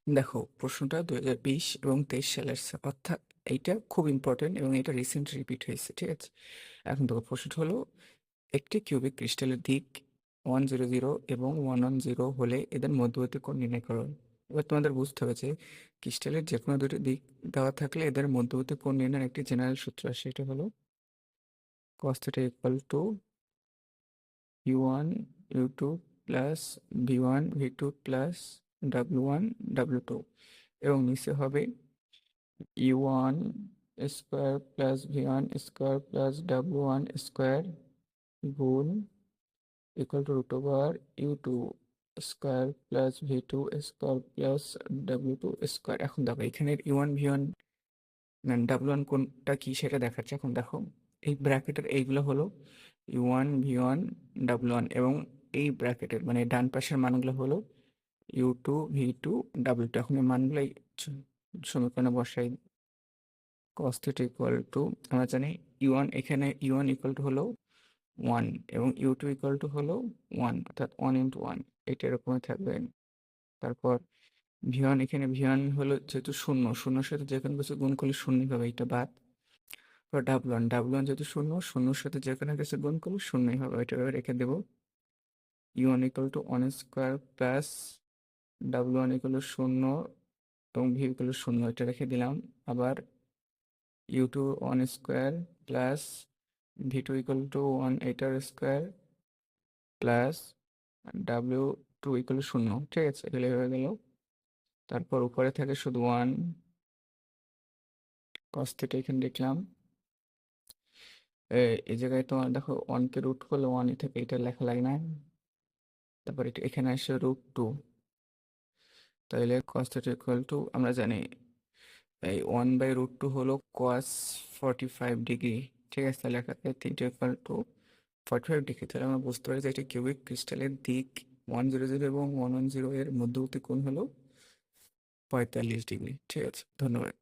দেখো, প্রশ্নটা 2020 এবং 23 সালের অর্থাৎ এইটা খুব ইম্পর্টেন্ট এবং এটা রিসেন্ট রিপিট হয়েছে, ঠিক আছে? এখন দেখো, প্রশ্নটা হলো একটি কিউবিক ক্রিস্টালের দিক 100 এবং 110 হলে এদের মধ্যবর্তী কোণ নির্ণয় করো। এবার তোমাদের বুঝতে হবে যে ক্রিস্টালের যে কোনো দুটি দিক দেওয়া থাকলে এদের মধ্যবর্তী কোণ নির্ণয়ের একটি জেনারেল সূত্র আছে, সেটা হলো cos θ equal to u1 u2 plus v1 v2 plus w1 w2, এবং নিচে হবে u1 square plus v1 square plus w1 square গুণ equal to root over u2 square plus v2 square plus w2 square. এখন দেখো, এখানে u1 v1 w1 কোনটা কি সেটা দেখাচ্ছে। এখন দেখো, এই ব্র্যাকেটের এইগুলো হলো u1 v1 w1, এবং এই ব্র্যাকেটের মানে ডান পাশের মানগুলো হলো u2 v2 w2। এখন এই মানগুলো এই সমীকরণে বসাই। cos θ ইকুয়াল টু, আমরা জানি u1, এখানে u1 ইকুয়াল টু হলো 1 এবং u2 ইকুয়াল টু হলো 1, অর্থাৎ 1 ইন্টু 1, এটা এরকমই থাকবে। তারপর v1, এখানে v1 হলো যেহেতু শূন্য, শূন্যর সাথে যে কোনো কিছু গুণ করলে শূন্যই হবে, এটা বাদ। তারপর w1, w1 যেহেতু শূন্য, শূন্যর সাথে যে কোনো কিছু গুণ করলে শূন্যই হবে, এটা এবার রেখে দেবো। u1 equal to 1 square plus w1 equal to শূন্য এবং v ইকুয়াল টু শূন্য, এটা রেখে দিলাম। আবার u2 1 square plus v2 equal to 1 এটার square plus w2 equal to শূন্য, ঠিক আছে? এগুলো হয়ে গেল। তারপর উপরে থাকে শুধু 1 cos θ, এখানে লিখলাম। এই জায়গায় তোমার দেখো 1 কে রুট করলে 1ই থাকে, এটা লেখা লাগে না। তারপর এটা এখানে আসে √2, তাহলে cos θ ইকুয়াল টু, আমরা জানি এই 1/√2 হলো cos 45 ডিগ্রি, ঠিক আছে? তাহলে লেখা থাকে θ ইকুয়াল টু 45 ডিগ্রি। তাহলে আমরা বুঝতে পারি যে এটা কিউবিক ক্রিস্টালের দিক 100 এবং 110 এর মধ্যবর্তী কোণ হলো 45 ডিগ্রি, ঠিক আছে? ধন্যবাদ।